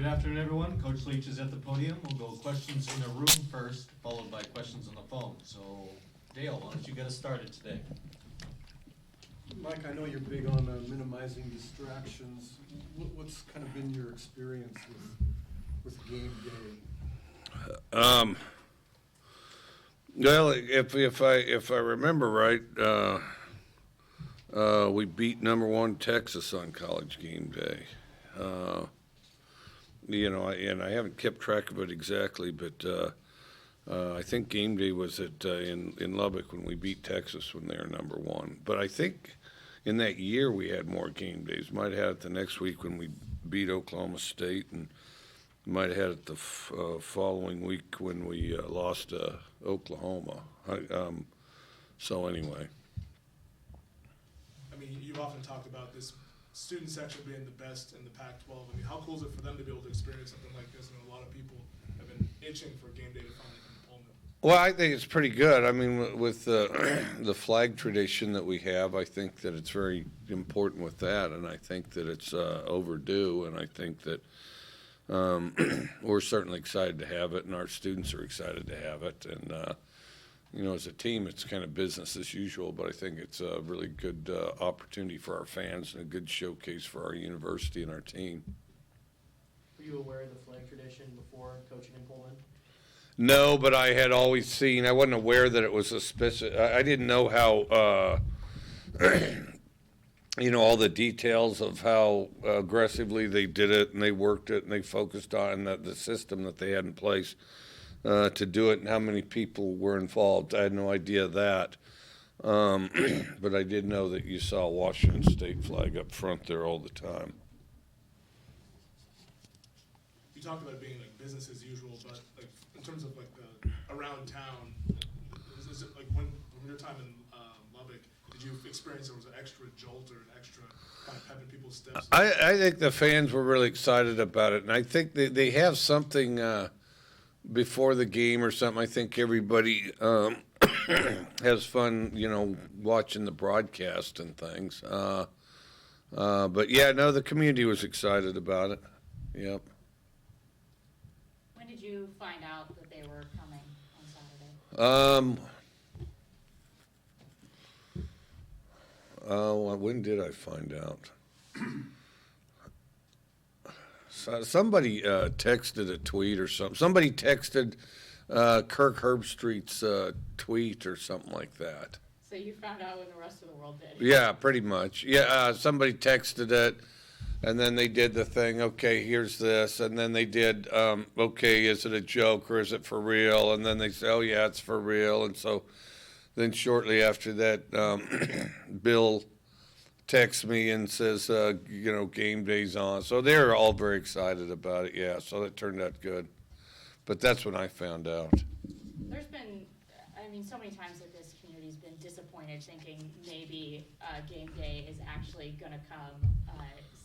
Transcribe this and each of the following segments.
afternoon, everyone. Coach Leach is at the podium. We'll go questions in the room first, followed by questions on the phone. So, Dale, why don't you get us started today? Mike, I know you're big on minimizing distractions. What's kind of been your experience with game day? Well, if I remember right, we beat #1 Texas on College game day. And I haven't kept track of it exactly, but I think game day was in Lubbock when we beat Texas when they were #1. But I think in that year we had more game days. Might have had it the next week when we beat Oklahoma State, and might have had it the following week when we lost to Oklahoma. So anyway. I mean, you've often talked about this student section being the best in the Pac-12. I mean, how cool is it for them to be able to experience something like this? And a lot of people have been itching for game day to finally come to Pullman. Well, I think it's pretty good. I mean, with the flag tradition that we have, I think that it's very important with that, and I think that it's overdue, and I think that we're certainly excited to have it, and our students are excited to have it. And, as a team, it's kind of business as usual, but I think it's a really good opportunity for our fans and a good showcase for our university and our team. Were you aware of the flag tradition before coaching in Pullman? No, but I had always seen, I wasn't aware that it was a specific, I didn't know how, all the details of how aggressively they did it and they worked it and they focused on the system that they had in place to do it and how many people were involved. I had no idea that. But I did know that you saw a Washington State flag up front there all the time. You talked about it being like business as usual, but like in terms of like the around town, is it like when your time in Lubbock, did you experience there was an extra jolt or an extra kind of pep in people's steps? I think the fans were really excited about it, and I think they have something before the game or something. I think everybody has fun, watching the broadcast and things. But yeah, no, the community was excited about it. Yep. When did you find out that they were coming on Saturday? When did I find out? Somebody texted a tweet or something. Somebody texted Kirk Herbstreit's tweet or something like that. So you found out when the rest of the world did. Yeah, pretty much. Yeah, somebody texted it, and then they did the thing, okay, here's this, and then they did, okay, is it a joke or is it for real? And then they say, oh, yeah, it's for real. And so then shortly after that, Bill texts me and says, game day's on. So they were all very excited about it, yeah, so that turned out good. But that's when I found out. There's been, so many times that this community's been disappointed thinking maybe game day is actually going to come.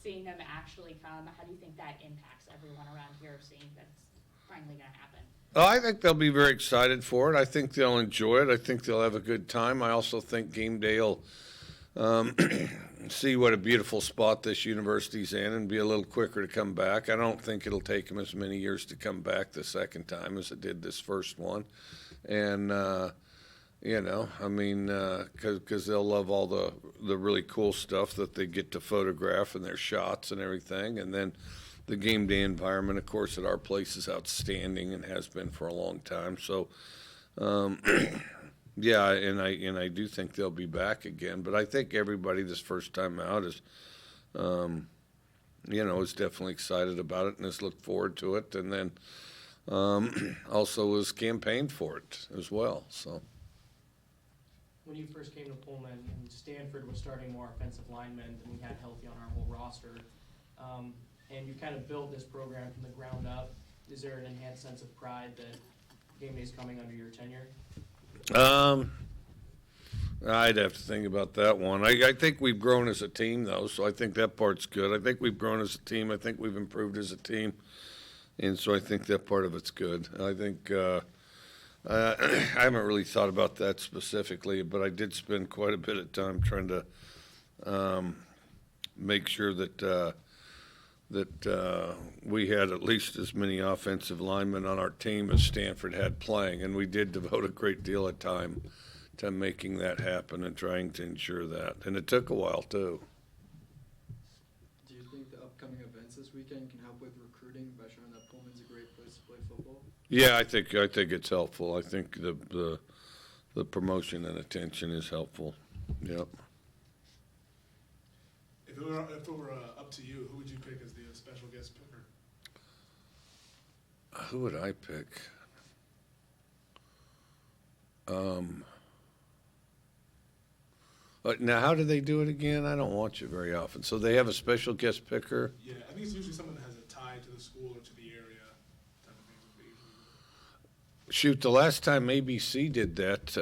Seeing them actually come, how do you think that impacts everyone around here seeing that's finally going to happen? Oh, I think they'll be very excited for it. I think they'll enjoy it. I think they'll have a good time. I also think game day will see what a beautiful spot this university's in and be a little quicker to come back. I don't think it'll take them as many years to come back the second time as it did this first one. And, because they'll love all the really cool stuff that they get to photograph and their shots and everything. And then the game day environment, of course, at our place is outstanding and has been for a long time. So, yeah, and I do think they'll be back again. But I think everybody this first time out is, is definitely excited about it and has looked forward to it. And then also has campaigned for it as well. So. When you first came to Pullman and Stanford was starting more offensive linemen than we had healthy on our whole roster, and you kind of built this program from the ground up, is there an enhanced sense of pride that game day is coming under your tenure? I'd have to think about that one. I think we've grown as a team, though, so I think that part's good. I think we've grown as a team. I think we've improved as a team, and so I think that part of it's good. I think I haven't really thought about that specifically, but I did spend quite a bit of time trying to make sure that that we had at least as many offensive linemen on our team as Stanford had playing, and we did devote a great deal of time to making that happen and trying to ensure that. And it took a while, too. Do you think the upcoming events this weekend can help with recruiting by showing that Pullman's a great place to play football? Yeah, I think it's helpful. I think the promotion and attention is helpful. Yep. If it were up to you, who would you pick as the special guest picker? Who would I pick? Now, how do they do it again? I don't watch it very often. So they have a special guest picker. Yeah, I think it's usually someone that has a tie to the school or to the area type of things. Would be usually. Shoot, the last time ABC did that,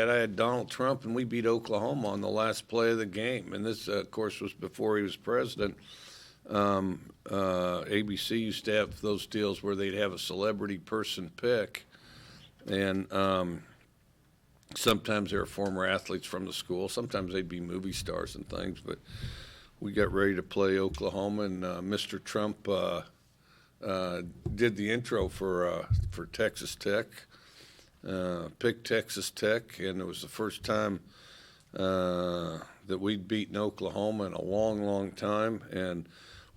I had Donald Trump, and we beat Oklahoma on the last play of the game. And this, of course, was before he was president. ABC used to have those deals where they'd have a celebrity person pick, and sometimes they were former athletes from the school. Sometimes they'd be movie stars and things. But we got ready to play Oklahoma, and Mr. Trump did the intro for Texas Tech, picked Texas Tech, and it was the first time that we'd beaten Oklahoma in a long, long time. And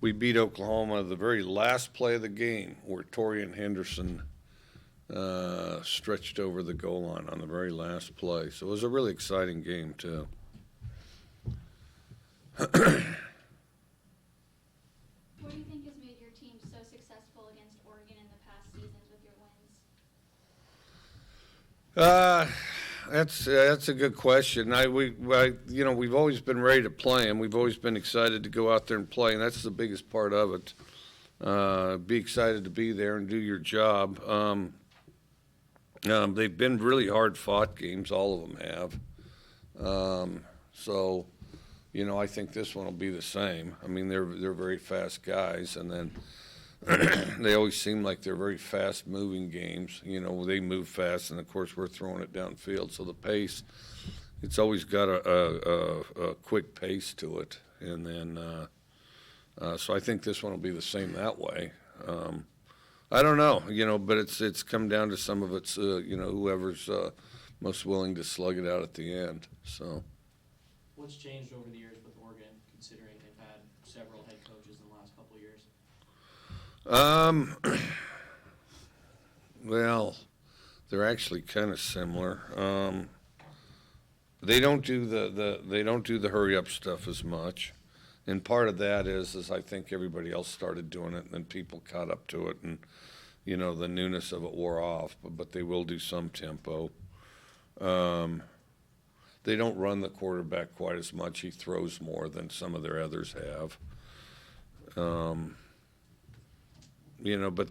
we beat Oklahoma the very last play of the game where Torian Henderson stretched over the goal line on the very last play. So it was a really exciting game, too. What do you think has made your team so successful against Oregon in the past seasons with your wins? That's a good question. We've always been ready to play them. We've always been excited to go out there and play, and that's the biggest part of it. Be excited to be there and do your job. They've been really hard-fought games. All of them have. So, I think this one will be the same. I mean, they're very fast guys, and then they always seem like they're very fast-moving games. They move fast, and of course we're throwing it downfield. So the pace, it's always got a quick pace to it, and then so I think this one will be the same that way. I don't know, but it's come down to some of it's whoever's most willing to slug it out at the end. So. What's changed over the years with Oregon, considering they've had several head coaches in the last couple of years? Well, they're actually kind of similar. They don't do the hurry up stuff as much, and part of that is I think everybody else started doing it, and then people caught up to it, and the newness of it wore off. But they will do some tempo. They don't run the quarterback quite as much. He throws more than some of their others have. But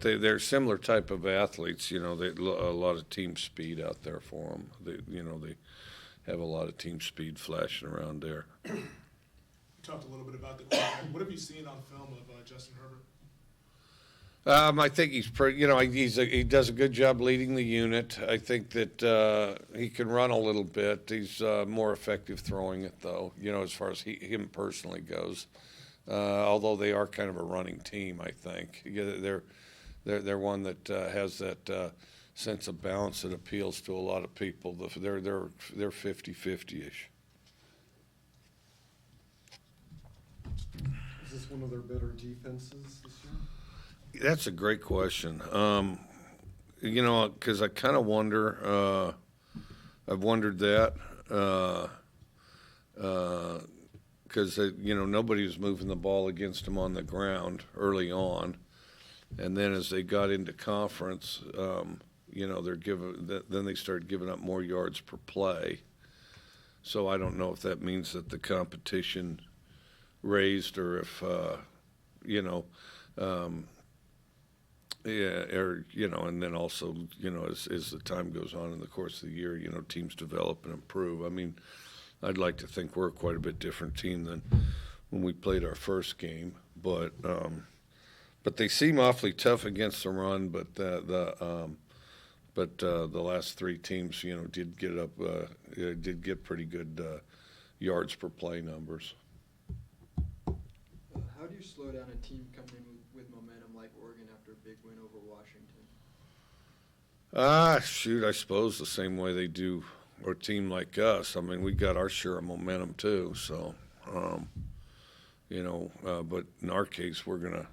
they're similar type of athletes. They a lot of team speed out there for them. They have a lot of team speed flashing around there. You talked a little bit about the quarterback. What have you seen on film of Justin Herbert? I think he's pretty. He does a good job leading the unit. I think that he can run a little bit. He's more effective throwing it, though. As far as him personally goes. Although they are kind of a running team, I think. They're one that has that sense of balance that appeals to a lot of people. They're 50-50-ish. Is this one of their better defenses this year? That's a great question. Because I kind of wonder. I've wondered that. Because nobody was moving the ball against them on the ground early on, and then as they got into conference, then they started giving up more yards per play. So I don't know if that means that the competition raised, or if and then also as the time goes on in the course of the year, teams develop and improve. I mean, I'd like to think we're quite a bit different team than when we played our first game, but they seem awfully tough against the run. But the last three teams, did get pretty good yards per play numbers. How do you slow down a team coming in with momentum like Oregon after a big win over Washington? Shoot, I suppose the same way they do a team like us. I mean, we got our share of momentum too, so, but in our case, we're going to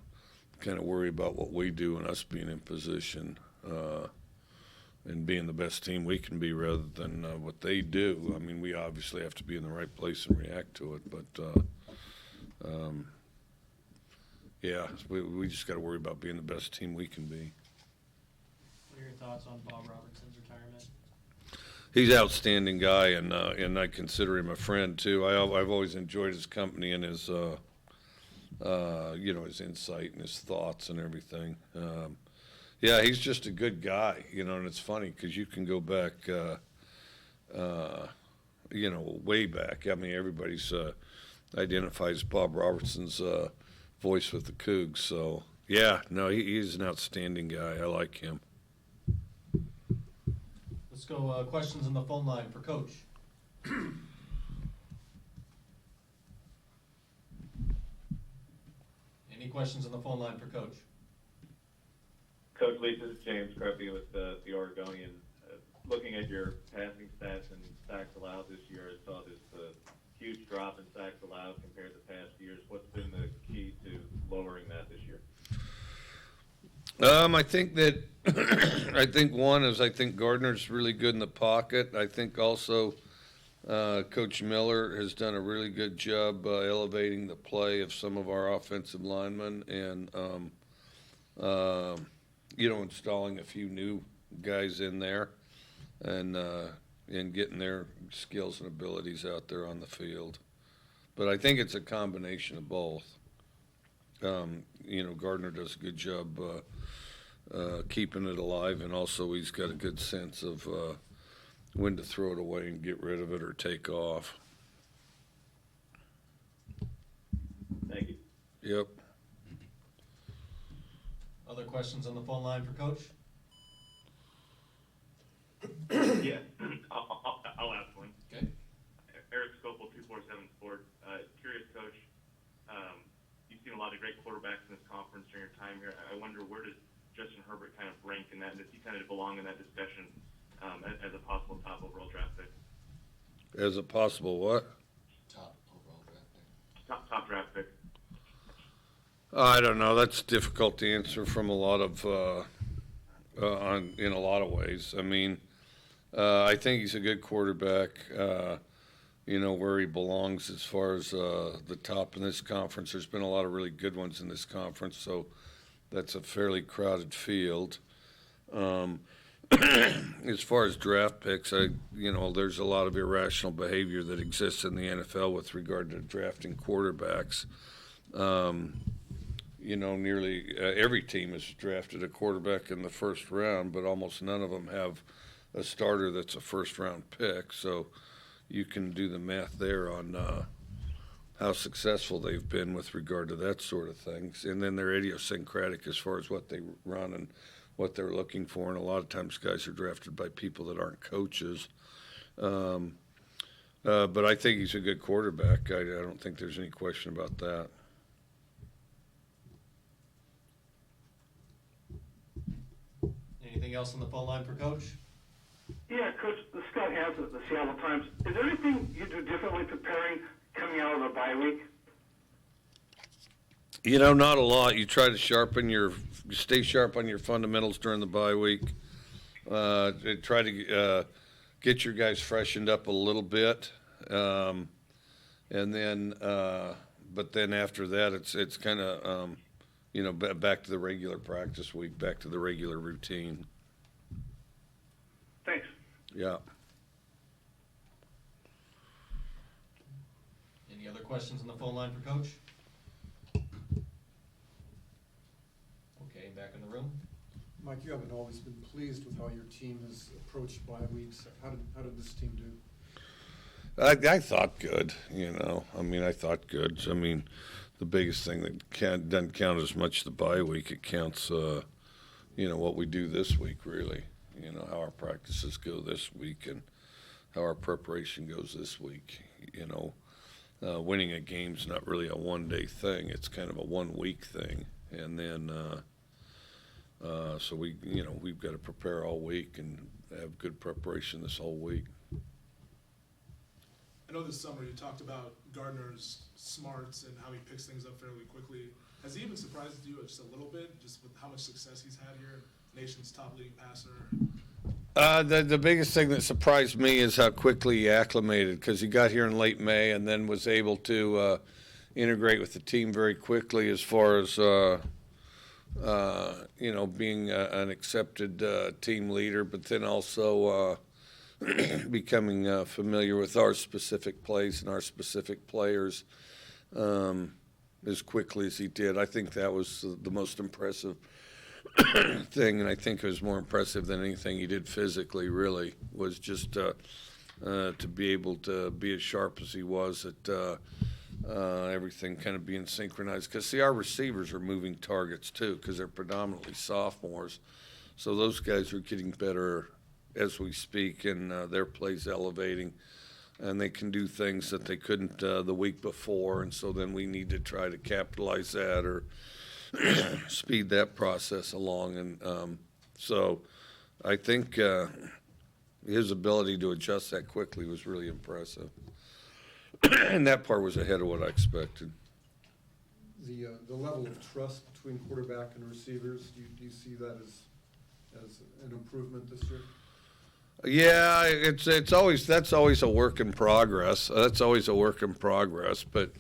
kind of worry about what we do and us being in position and being the best team we can be rather than what they do. I mean, we obviously have to be in the right place and react to it, but yeah, we just got to worry about being the best team we can be. What are your thoughts on Bob Robertson's retirement? He's an outstanding guy, and I consider him a friend too. I've always enjoyed his company and his his insight and his thoughts and everything. Yeah, he's just a good guy, and it's funny because you can go back, way back. I mean, everybody's identifies Bob Robertson's voice with the Cougs. So, yeah, no, he's an outstanding guy. I like him. Let's go, questions on the phone line for Coach. Any questions on the phone line for Coach? Coach Leach, this is James Creppy with the Oregonian. Looking at your passing stats and sacks allowed this year, I saw this huge drop in sacks allowed compared to past years. What's been the key to lowering that this year? I think that one is I think Gardner's really good in the pocket. I think also Coach Miller has done a really good job elevating the play of some of our offensive linemen and installing a few new guys in there and getting their skills and abilities out there on the field. But I think it's a combination of both. Gardner does a good job keeping it alive, and also he's got a good sense of when to throw it away and get rid of it or take off. Thank you. Yep. Other questions on the phone line for Coach? Yeah, I'll ask one. Okay. Eric Scopel, 247 Sport. Curious, Coach, you've seen a lot of great quarterbacks in this conference during your time here. I wonder, where does Justin Herbert kind of rank in that, and does he kind of belong in that discussion as a possible top overall draft pick? As a possible what? Top overall draft pick. Top draft pick. I don't know. That's difficult to answer from a lot of in a lot of ways. I mean, I think he's a good quarterback. Where he belongs as far as the top in this conference. There's been a lot of really good ones in this conference, so that's a fairly crowded field. As far as draft picks, there's a lot of irrational behavior that exists in the NFL with regard to drafting quarterbacks. Nearly every team has drafted a quarterback in the first round, but almost none of them have a starter that's a first-round pick. So you can do the math there on how successful they've been with regard to that sort of things. And then they're idiosyncratic as far as what they run and what they're looking for. And a lot of times guys are drafted by people that aren't coaches. But I think he's a good quarterback. I don't think there's any question about that. Anything else on the phone line for Coach? Yeah, Coach, Scott Hansen at the Seattle Times. Is there anything you do differently preparing coming out of the bye week? Not a lot. You try to stay sharp on your fundamentals during the bye week. Try to get your guys freshened up a little bit, and then, but then after that, it's kind of, back to the regular practice week, back to the regular routine. Thanks. Yeah. Any other questions on the phone line for Coach? Okay, back in the room. Mike, you haven't always been pleased with how your team has approached bye weeks. How did this team do? I thought good, I thought good. I mean, the biggest thing that doesn't count as much the bye week. It counts, what we do this week, really. How our practices go this week and how our preparation goes this week. winning a game's not really a one-day thing. It's kind of a one-week thing. And then, so we've got to prepare all week and have good preparation this whole week. I know this summer you talked about Gardner's smarts and how he picks things up fairly quickly. Has he even surprised you just a little bit, just with how much success he's had here? Nation's top leading passer. The biggest thing that surprised me is how quickly he acclimated, because he got here in late May and then was able to integrate with the team very quickly as far as being an accepted team leader, but then also becoming familiar with our specific plays and our specific players as quickly as he did. I think that was the most impressive thing, and I think it was more impressive than anything he did physically, really, was just to be able to be as sharp as he was at everything kind of being synchronized. Because, see, our receivers are moving targets, too, because they're predominantly sophomores. So those guys are getting better as we speak, and their play's elevating. And they can do things that they couldn't the week before, and so then we need to try to capitalize that or speed that process along. And so I think his ability to adjust that quickly was really impressive. And that part was ahead of what I expected. The level of trust between quarterback and receivers, do you see that as an improvement this year? Yeah, it's always, that's always a work in progress. That's always a work in progress. But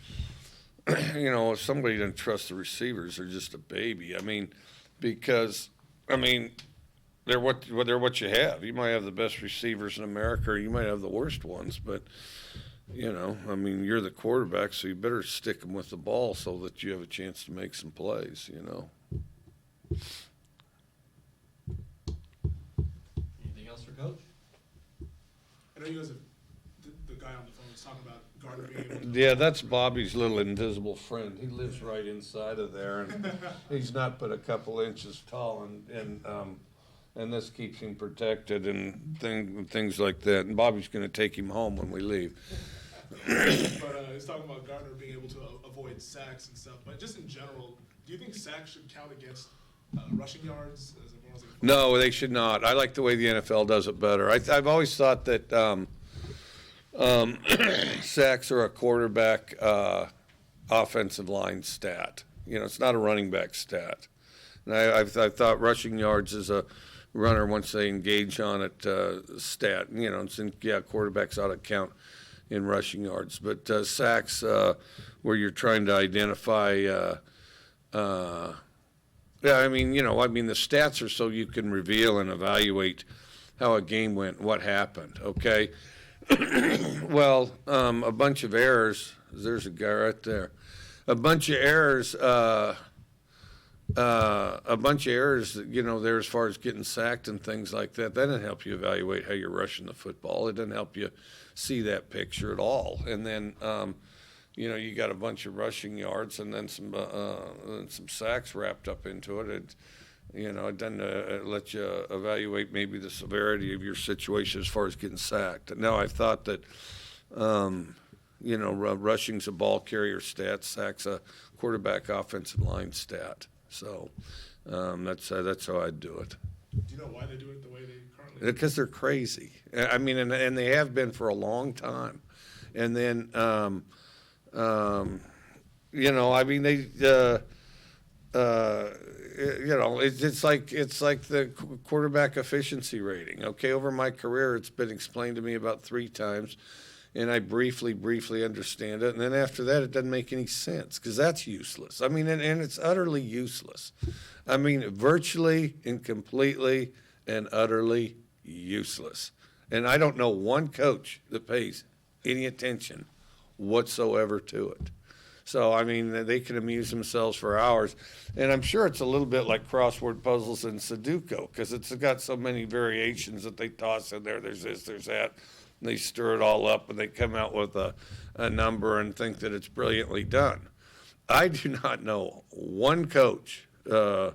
if somebody doesn't trust the receivers, they're just a baby. I mean, because they're what you have. You might have the best receivers in America, or you might have the worst ones. But you're the quarterback, so you better stick them with the ball so that you have a chance to make some plays. Anything else for Coach? I know you guys have, the guy on the phone was talking about Gardner being able to. Yeah, that's Bobby's little invisible friend. He lives right inside of there, and he's not but a couple inches tall, and this keeps him protected and things like that. And Bobby's going to take him home when we leave. But he's talking about Gardner being able to avoid sacks and stuff. But just in general, do you think sacks should count against rushing yards? No, they should not. I like the way the NFL does it better. I've always thought that sacks are a quarterback offensive line stat. It's not a running back stat. And I've thought rushing yards is a runner, once they engage on it, stat. Quarterbacks ought to count in rushing yards. But sacks, where you're trying to identify the stats are so you can reveal and evaluate how a game went, what happened, okay? Well, a bunch of errors, there's a guy right there. A bunch of errors, there as far as getting sacked and things like that. That doesn't help you evaluate how you're rushing the football. It doesn't help you see that picture at all. And then, you got a bunch of rushing yards and then some sacks wrapped up into it. It doesn't let you evaluate maybe the severity of your situation as far as getting sacked. Now, I've thought that, rushing's a ball carrier stat, sack's a quarterback offensive line stat. So that's how I'd do it. Do you know why they do it the way they currently do? Because they're crazy. And they have been for a long time. And then, it's like the quarterback efficiency rating. Okay, over my career, it's been explained to me about 3 times, and I briefly understand it. And then after that, it doesn't make any sense because that's useless. And it's utterly useless. Virtually and completely and utterly useless. And I don't know one coach that pays any attention whatsoever to it. So, they can amuse themselves for hours. And I'm sure it's a little bit like crossword puzzles and Sudoku, because it's got so many variations that they toss in there. There's this, there's that. And they stir it all up, and they come out with a number and think that it's brilliantly done. I do not know one coach who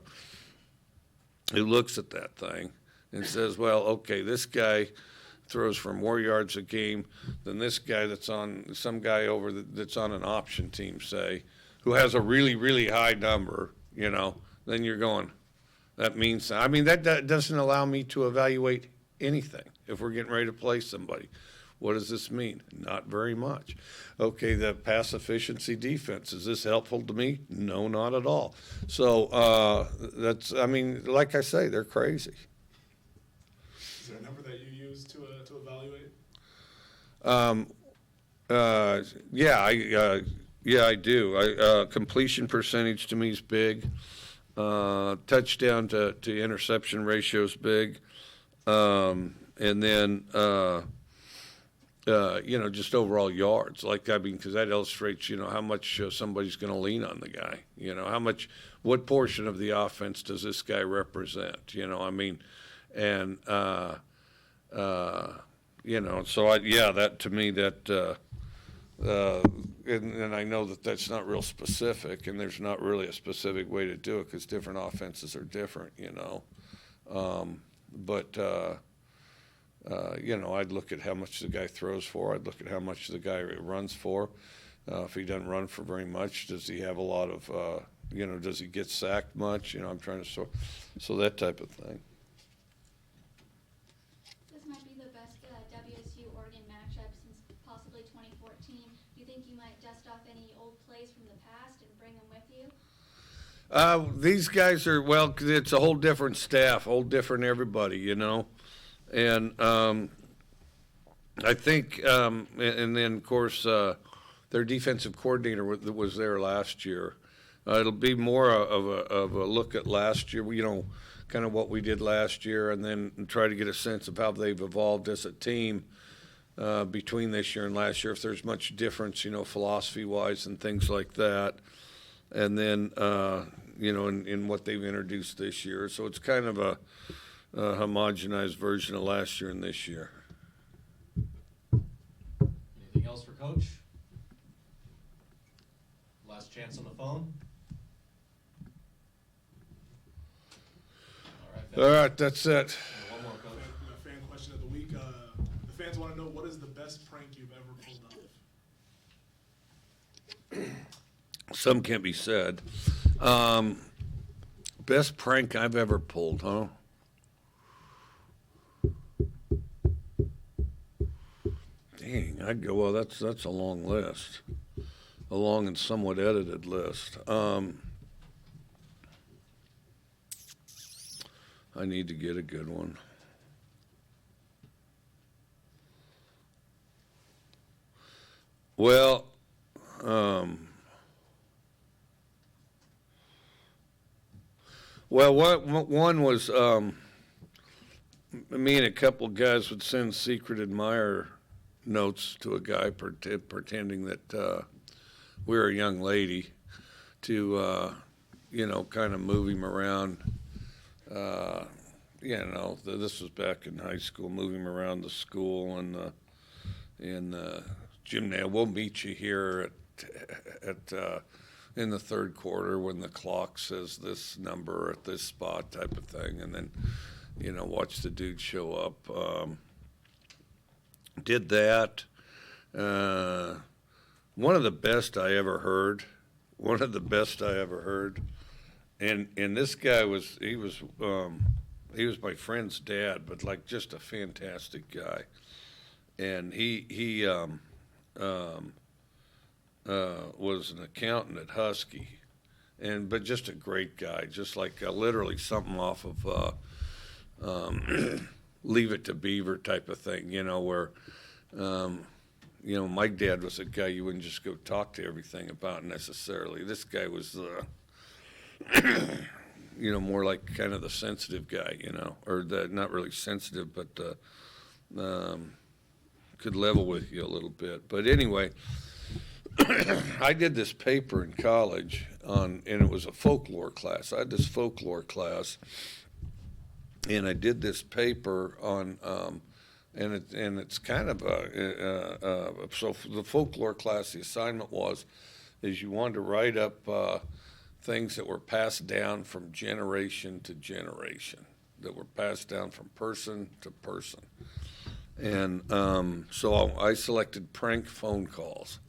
looks at that thing and says, well, okay, this guy throws for more yards a game than this guy that's on, some guy over that's on an option team, say, who has a really, really high number, then you're going, that means, that doesn't allow me to evaluate anything if we're getting ready to play somebody. What does this mean? Not very much. Okay, the pass efficiency defense, is this helpful to me? No, not at all. So like I say, they're crazy. Is there a number that you use to evaluate? I do. Completion percentage to me is big. Touchdown to interception ratio is big. And then, just overall yards. Because that illustrates, how much somebody's going to lean on the guy. What portion of the offense does this guy represent? And, that to me, and I know that that's not real specific, and there's not really a specific way to do it because different offenses are different, I'd look at how much the guy throws for. I'd look at how much the guy runs for. If he doesn't run for very much, does he have a lot of, does he get sacked much? I'm trying to so that type of thing. This might be the best WSU-Oregon matchup since possibly 2014. Do you think you might dust off any old plays from the past and bring them with you? These guys are, it's a whole different staff, whole different everybody, And I think, and then, of course, their defensive coordinator was there last year. It'll be more of a look at last year, kind of what we did last year, and then try to get a sense of how they've evolved as a team between this year and last year, if there's much difference, philosophy-wise and things like that. And then, in what they've introduced this year. So it's kind of a homogenized version of last year and this year. Anything else for Coach? Last chance on the phone. All right, that's it. One more, Coach. Fan question of the week. The fans want to know, what is the best prank you've ever pulled off? Some can't be said. Best prank I've ever pulled, huh? Dang, I'd go, well, that's a long list. A long and somewhat edited list. I need to get a good one. Well, one was me and a couple of guys would send secret admirer notes to a guy pretending that we were a young lady to, kind of move him around. This was back in high school, move him around the school and in gymnasium. We'll meet you here at in the third quarter when the clock says this number at this spot type of thing, and then, watch the dude show up. Did that. One of the best I ever heard. And this guy was my friend's dad, but just a fantastic guy. And he was an accountant at Husky, but just a great guy, just literally something off of Leave It to Beaver type of thing, where my dad was a guy you wouldn't just go talk to everything about necessarily. This guy was more like kind of the sensitive guy, or not really sensitive, but could level with you a little bit. But anyway, I did this paper in college and it was a folklore class. I had this folklore class, and I did this paper on, and it's kind of so for the folklore class, the assignment is you wanted to write up things that were passed down from generation to generation, that were passed down from person to person. And so I selected prank phone calls.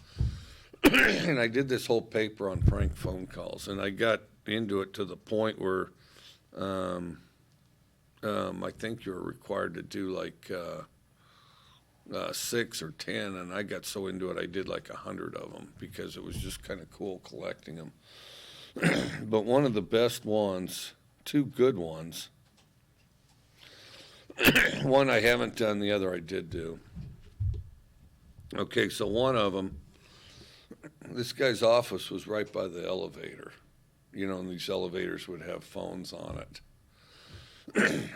And I did this whole paper on prank phone calls, and I got into it to the point where I think you're required to do like 6 or 10, and I got so into it I did like 100 of them because it was just kind of cool collecting them. But one of the best ones, 2 good ones, one I haven't done, the other I did do. Okay, so one of them, this guy's office was right by the elevator, and these elevators would have phones on it.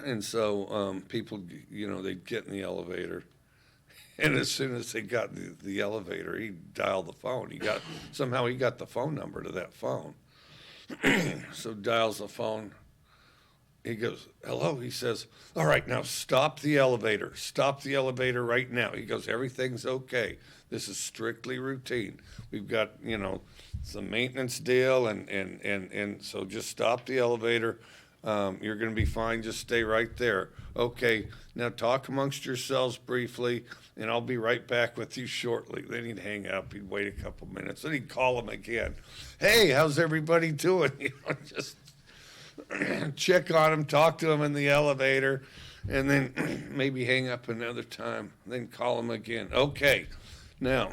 And so people, they'd get in the elevator, and as soon as they got the elevator, he'd dial the phone. Somehow he got the phone number to that phone. So dials the phone. He goes, hello. He says, all right, now stop the elevator. Stop the elevator right now. He goes, everything's okay. This is strictly routine. We've got, some maintenance deal, and so just stop the elevator. You're going to be fine. Just stay right there. Okay, now talk amongst yourselves briefly, and I'll be right back with you shortly. Then he'd hang up. He'd wait a couple minutes. Then he'd call him again. Hey, how's everybody doing? Just check on him, talk to him in the elevator, and then maybe hang up another time. Then call him again. Okay, now,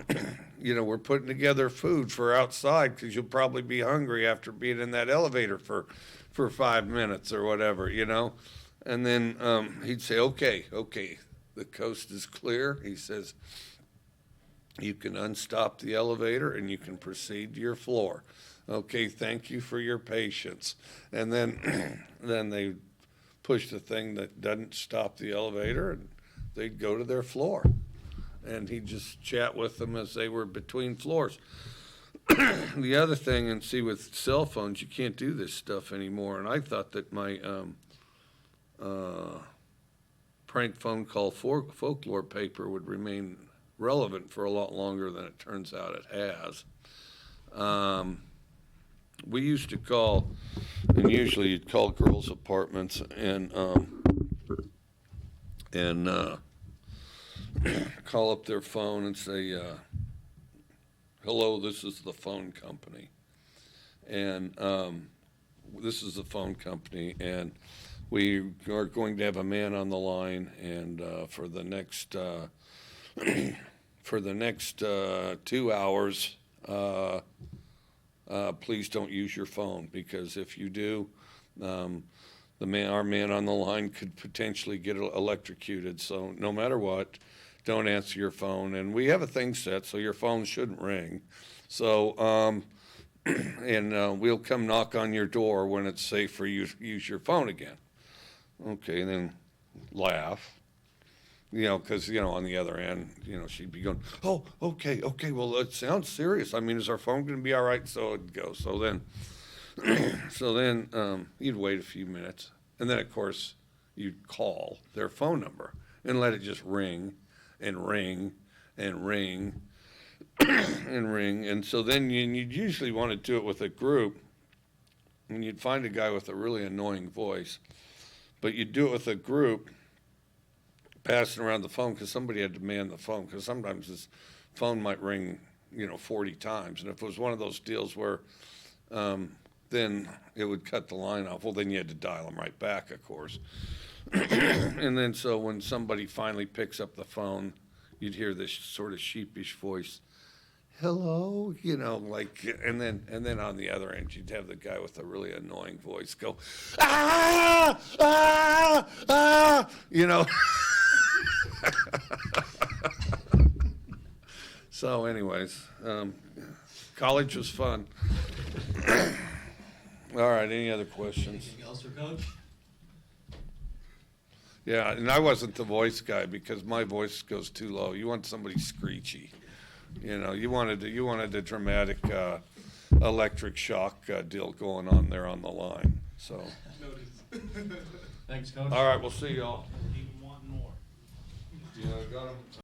we're putting together food for outside because you'll probably be hungry after being in that elevator for 5 minutes or whatever, And then he'd say, okay, the coast is clear. He says, you can unstop the elevator and you can proceed to your floor. Okay, thank you for your patience. And then they push the thing that doesn't stop the elevator, and they'd go to their floor. And he'd just chat with them as they were between floors. The other thing, and see, with cell phones, you can't do this stuff anymore. And I thought that my prank phone call folklore paper would remain relevant for a lot longer than it turns out it has. We used to call, and usually you'd call girls' apartments and call up their phone and say, hello, this is the phone company. And this is the phone company, and we are going to have a man on the line, and for the next 2 hours, please don't use your phone, because if you do, our man on the line could potentially get electrocuted. So no matter what, don't answer your phone. And we have a thing set so your phone shouldn't ring. So, and we'll come knock on your door when it's safe for you to use your phone again. Okay, and then laugh. Because, on the other end, she'd be going, oh, okay, well, it sounds serious. I mean, is our phone going to be all right? So it'd go. So then you'd wait a few minutes. And then, of course, you'd call their phone number and let it just ring and ring and ring and ring. And so then you'd usually want to do it with a group, and you'd find a guy with a really annoying voice. But you'd do it with a group, passing around the phone, because somebody had to man the phone, because sometimes this phone might ring, 40 times. And if it was one of those deals where then it would cut the line off, well, then you had to dial them right back, of course. And then so when somebody finally picks up the phone, you'd hear this sort of sheepish voice, hello, and then on the other end, you'd have the guy with a really annoying voice go, ah, ah, ah, So anyways, college was fun. All right, any other questions? Anything else for Coach? Yeah, and I wasn't the voice guy because my voice goes too low. You want somebody screechy. You wanted a dramatic electric shock deal going on there on the line. So. Thanks, Coach. All right, we'll see y'all. Keep wanting more. Yeah, got 'em.